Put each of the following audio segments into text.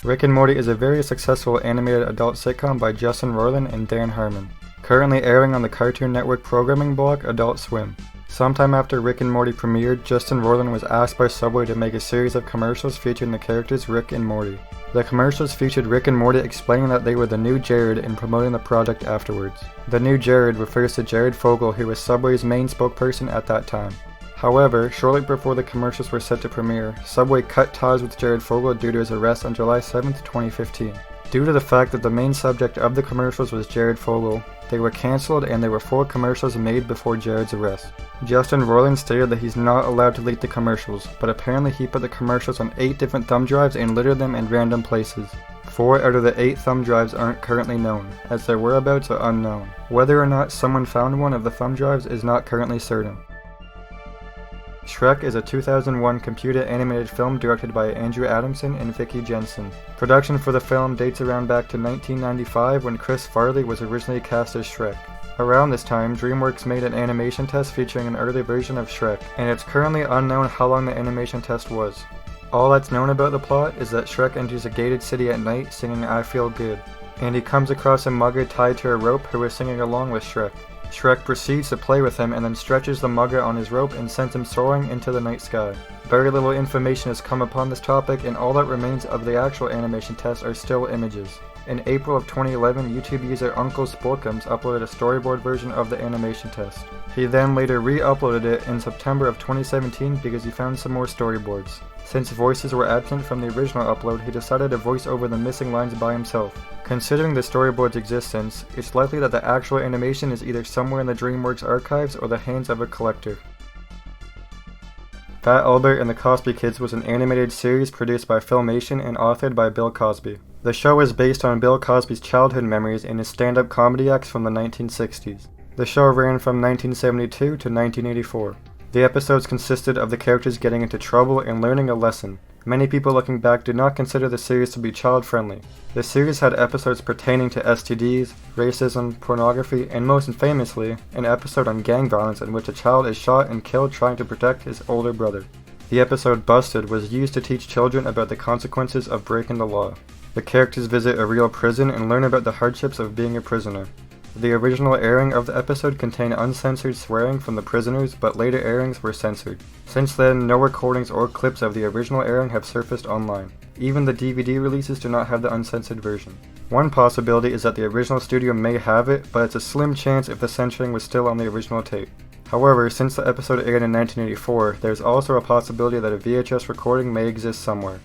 Rick and Morty is a very successful animated adult sitcom by Justin Roiland and Dan Harmon, currently airing on the Cartoon Network programming block Adult Swim. Sometime after Rick and Morty premiered, Justin Roiland was asked by Subway to make a series of commercials featuring the characters Rick and Morty. The commercials featured Rick and Morty explaining that they were the new Jared and promoting the product afterwards. The new Jared refers to Jared Fogle, who was Subway's main spokesperson at that time. However, shortly before the commercials were set to premiere, Subway cut ties with Jared Fogle due to his arrest on July 7, 2015. Due to the fact that the main subject of the commercials was Jared Fogle, they were cancelled and there were 4 commercials made before Jared's arrest. Justin Roiland stated that he's not allowed to leak the commercials, but apparently he put the commercials on 8 different thumb drives and littered them in random places. 4 out of the 8 thumb drives aren't currently known, as their whereabouts are unknown. Whether or not someone found one of the thumb drives is not currently certain. Shrek is a 2001 computer animated film directed by Andrew Adamson and Vicky Jensen. Production for the film dates around back to 1995 when Chris Farley was originally cast as Shrek. Around this time, DreamWorks made an animation test featuring an early version of Shrek, and it's currently unknown how long the animation test was. All that's known about the plot is that Shrek enters a gated city at night singing I Feel Good, and he comes across a mugger tied to a rope who is singing along with Shrek. Shrek proceeds to play with him and then stretches the mugger on his rope and sends him soaring into the night sky. Very little information has come upon this topic, and all that remains of the actual animation test are still images. In April of 2011, YouTube user Uncle Sporkums uploaded a storyboard version of the animation test. He then later re-uploaded it in September of 2017 because he found some more storyboards. Since voices were absent from the original upload, he decided to voice over the missing lines by himself. Considering the storyboard's existence, it's likely that the actual animation is either somewhere in the DreamWorks archives or the hands of a collector. Fat Albert and the Cosby Kids was an animated series produced by Filmation and authored by Bill Cosby. The show is based on Bill Cosby's childhood memories and his stand-up comedy acts from the 1960s. The show ran from 1972 to 1984. The episodes consisted of the characters getting into trouble and learning a lesson. Many people looking back do not consider the series to be child-friendly. The series had episodes pertaining to STDs, racism, pornography, and most famously, an episode on gang violence in which a child is shot and killed trying to protect his older brother. The episode Busted was used to teach children about the consequences of breaking the law. The characters visit a real prison and learn about the hardships of being a prisoner. The original airing of the episode contained uncensored swearing from the prisoners, but later airings were censored. Since then, no recordings or clips of the original airing have surfaced online. Even the DVD releases do not have the uncensored version. One possibility is that the original studio may have it, but it's a slim chance if the censoring was still on the original tape. However, since the episode aired in 1984, there's also a possibility that a VHS recording may exist somewhere.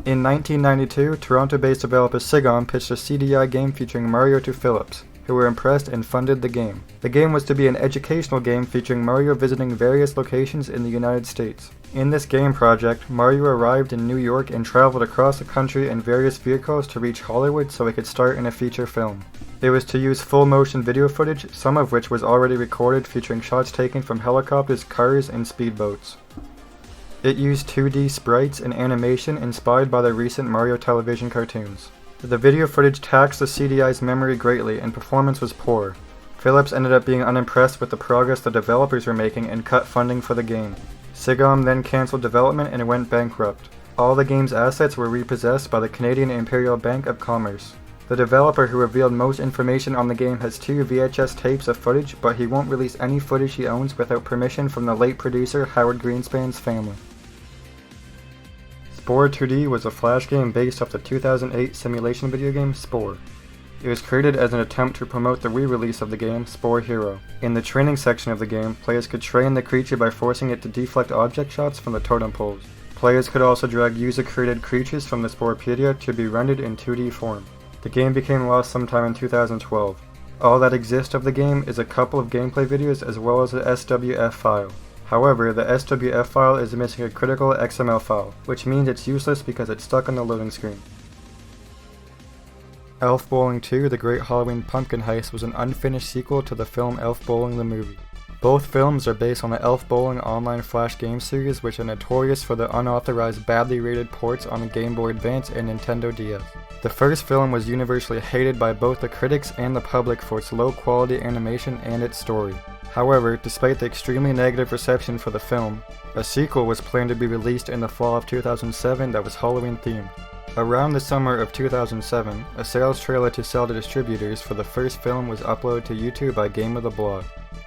In 1992, Toronto-based developer Sigom pitched a CDI game featuring Mario to Philips, who were impressed and funded the game. The game was to be an educational game featuring Mario visiting various locations in the United States. In this game project, Mario arrived in New York and traveled across the country in various vehicles to reach Hollywood so he could star in a feature film. It was to use full-motion video footage, some of which was already recorded featuring shots taken from helicopters, cars, and speedboats. It used 2D sprites and animation inspired by the recent Mario television cartoons. The video footage taxed the CDI's memory greatly and performance was poor. Philips ended up being unimpressed with the progress the developers were making and cut funding for the game. Sigom then cancelled development and went bankrupt. All the game's assets were repossessed by the Canadian Imperial Bank of Commerce. The developer who revealed most information on the game has 2 VHS tapes of footage, but he won't release any footage he owns without permission from the late producer Howard Greenspan's family. Spore 2D was a flash game based off the 2008 simulation video game Spore. It was created as an attempt to promote the re-release of the game Spore Hero. In the training section of the game, players could train the creature by forcing it to deflect object shots from the totem poles. Players could also drag user-created creatures from the Sporepedia to be rendered in 2D form. The game became lost sometime in 2012. All that exists of the game is a couple of gameplay videos as well as a SWF file. However, the SWF file is missing a critical XML file, which means it's useless because it's stuck on the loading screen. Elf Bowling 2: The Great Halloween Pumpkin Heist was an unfinished sequel to the film Elf Bowling the Movie. Both films are based on the Elf Bowling online flash game series, which are notorious for the unauthorized badly rated ports on the Game Boy Advance and Nintendo DS. The first film was universally hated by both the critics and the public for its low quality animation and its story. However, despite the extremely negative reception for the film, a sequel was planned to be released in the fall of 2007 that was Halloween themed. Around the summer of 2007, a sales trailer to sell to distributors for the first film was uploaded to YouTube by Game of the Blog.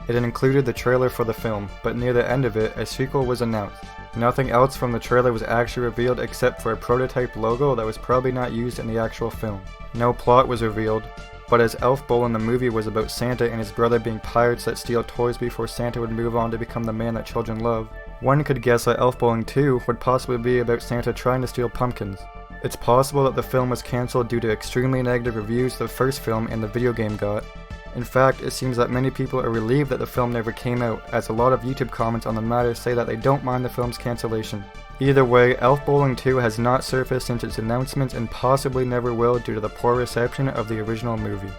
It included the trailer for the film, but near the end of it, a sequel was announced. Nothing else from the trailer was actually revealed except for a prototype logo that was probably not used in the actual film. No plot was revealed, but as Elf Bowl in the movie was about Santa and his brother being pirates that steal toys before Santa would move on to become the man that children love, one could guess that Elf Bowling 2 would possibly be about Santa trying to steal pumpkins. It's possible that the film was cancelled due to extremely negative reviews the first film and the video game got. In fact, it seems that many people are relieved that the film never came out, as a lot of YouTube comments on the matter say that they don't mind the film's cancellation. Either way, Elf Bowling 2 has not surfaced since its announcements and possibly never will due to the poor reception of the original movie.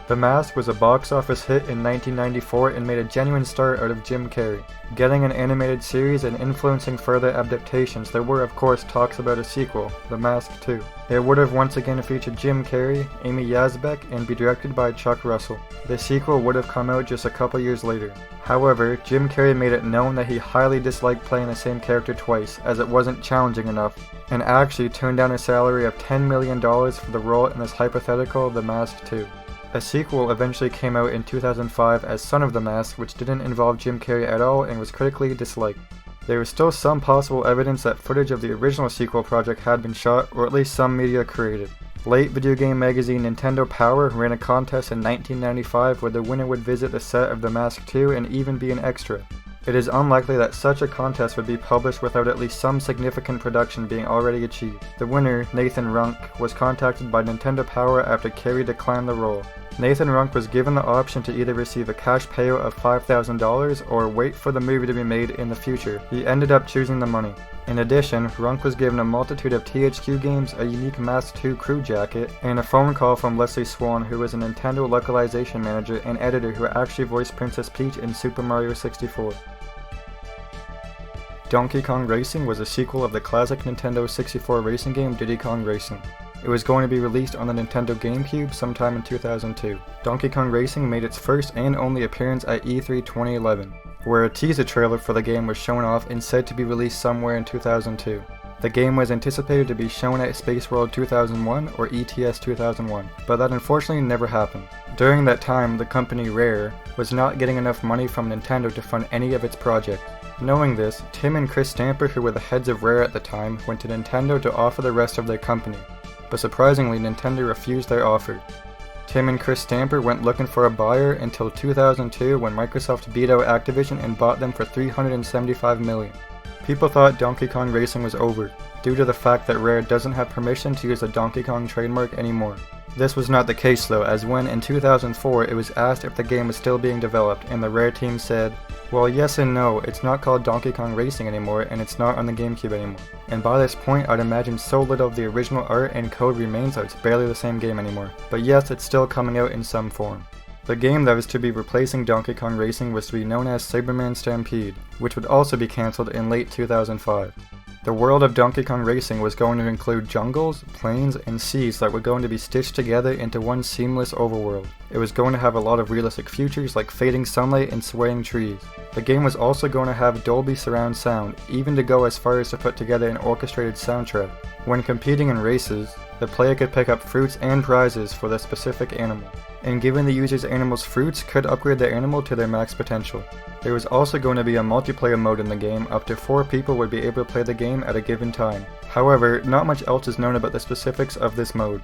The Mask was a box office hit in 1994 and made a genuine start out of Jim Carrey. Getting an animated series and influencing further adaptations, there were of course talks about a sequel, The Mask 2. It would have once again featured Jim Carrey, Amy Yazbek, and be directed by Chuck Russell. The sequel would have come out just a couple years later. However, Jim Carrey made it known that he highly disliked playing the same character twice, as it wasn't challenging enough, and actually turned down a salary of $10 million for the role in this hypothetical The Mask 2. A sequel eventually came out in 2005 as Son of the Mask, which didn't involve Jim Carrey at all and was critically disliked. There was still some possible evidence that footage of the original sequel project had been shot, or at least some media created. Late video game magazine Nintendo Power ran a contest in 1995 where the winner would visit the set of The Mask 2 and even be an extra. It is unlikely that such a contest would be published without at least some significant production being already achieved. The winner, Nathan Runk, was contacted by Nintendo Power after Carrey declined the role. Nathan Runk was given the option to either receive a cash payout of $5,000 or wait for the movie to be made in the future. He ended up choosing the money. In addition, Runk was given a multitude of THQ games, a unique Mask 2 crew jacket, and a phone call from Leslie Swan, who was a Nintendo localization manager and editor who actually voiced Princess Peach in Super Mario 64. Donkey Kong Racing was a sequel of the classic Nintendo 64 racing game Diddy Kong Racing. It was going to be released on the Nintendo GameCube sometime in 2002. Donkey Kong Racing made its first and only appearance at E3 2011, where a teaser trailer for the game was shown off and said to be released somewhere in 2002. The game was anticipated to be shown at Space World 2001 or ETS 2001, but that unfortunately never happened. During that time, the company Rare was not getting enough money from Nintendo to fund any of its projects. Knowing this, Tim and Chris Stamper, who were the heads of Rare at the time, went to Nintendo to offer the rest of their company. But surprisingly, Nintendo refused their offer. Tim and Chris Stamper went looking for a buyer until 2002 when Microsoft beat out Activision and bought them for $375 million. People thought Donkey Kong Racing was over, due to the fact that Rare doesn't have permission to use the Donkey Kong trademark anymore. This was not the case though, as when in 2004 it was asked if the game was still being developed, and the Rare team said, well, yes and no, it's not called Donkey Kong Racing anymore and it's not on the GameCube anymore. And by this point I'd imagine so little of the original art and code remains that it's barely the same game anymore. But yes, it's still coming out in some form. The game that was to be replacing Donkey Kong Racing was to be known as Cyberman Stampede, which would also be cancelled in late 2005. The world of Donkey Kong Racing was going to include jungles, plains, and seas that were going to be stitched together into one seamless overworld. It was going to have a lot of realistic features like fading sunlight and swaying trees. The game was also going to have Dolby surround sound, even to go as far as to put together an orchestrated soundtrack. When competing in races, the player could pick up fruits and prizes for the specific animal, and giving the user's animals fruits could upgrade their animal to their max potential. There was also going to be a multiplayer mode in the game. Up to 4 people would be able to play the game at a given time. However, not much else is known about the specifics of this mode.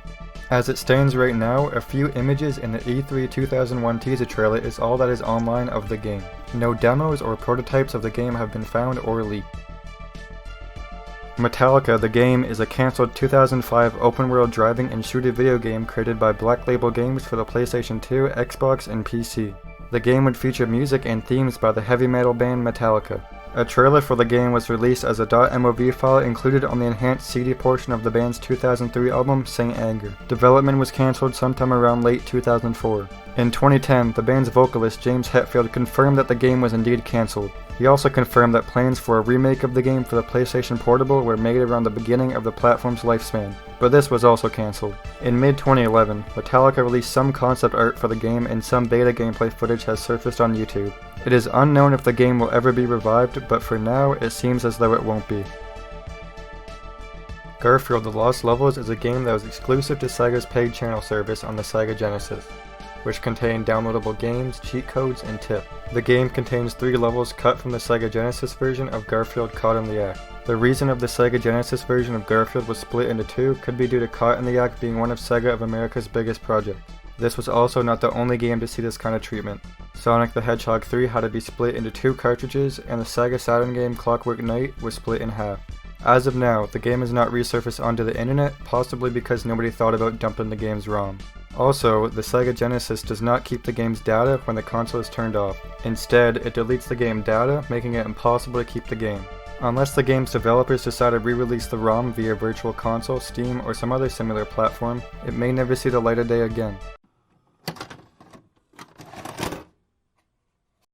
As it stands right now, a few images in the E3 2001 teaser trailer is all that is online of the game. No demos or prototypes of the game have been found or leaked. Metallica, the game, is a cancelled 2005 open-world driving and shooter video game created by Black Label Games for the PlayStation 2, Xbox, and PC. The game would feature music and themes by the heavy metal band Metallica. A trailer for the game was released as a .mov file included on the enhanced CD portion of the band's 2003 album, Saint Anger. Development was cancelled sometime around late 2004. In 2010, the band's vocalist James Hetfield confirmed that the game was indeed cancelled. He also confirmed that plans for a remake of the game for the PlayStation Portable were made around the beginning of the platform's lifespan, but this was also cancelled. In mid-2011, Metallica released some concept art for the game and some beta gameplay footage has surfaced on YouTube. It is unknown if the game will ever be revived, but for now, it seems as though it won't be. Garfield: The Lost Levels is a game that was exclusive to Sega's paid channel service on the Sega Genesis, which contained downloadable games, cheat codes, and tip. The game contains 3 levels cut from the Sega Genesis version of Garfield: Caught in the Act. The reason of the Sega Genesis version of Garfield was split into 2 could be due to Caught in the Act being one of Sega of America's biggest projects. This was also not the only game to see this kind of treatment. Sonic the Hedgehog 3 had to be split into 2 cartridges, and the Sega Saturn game Clockwork Knight was split in half. As of now, the game has not resurfaced onto the internet, possibly because nobody thought about dumping the game's ROM. Also, the Sega Genesis does not keep the game's data when the console is turned off. Instead, it deletes the game data, making it impossible to keep the game. Unless the game's developers decide to re-release the ROM via Virtual Console, Steam, or some other similar platform, it may never see the light of day again.